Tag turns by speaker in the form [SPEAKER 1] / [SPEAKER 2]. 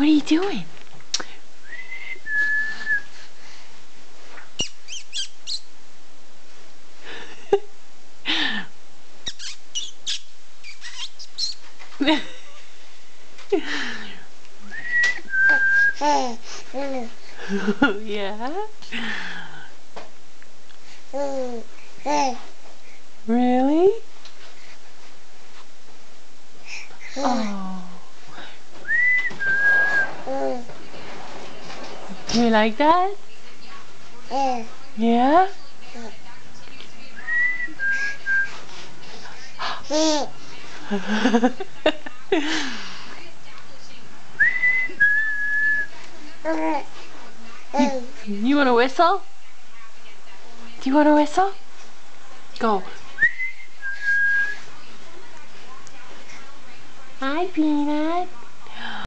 [SPEAKER 1] What are you doing? Yeah? Really? Oh. Do you like that? Yeah? You want to whistle? Do you want to whistle? Go. Hi, Peanut.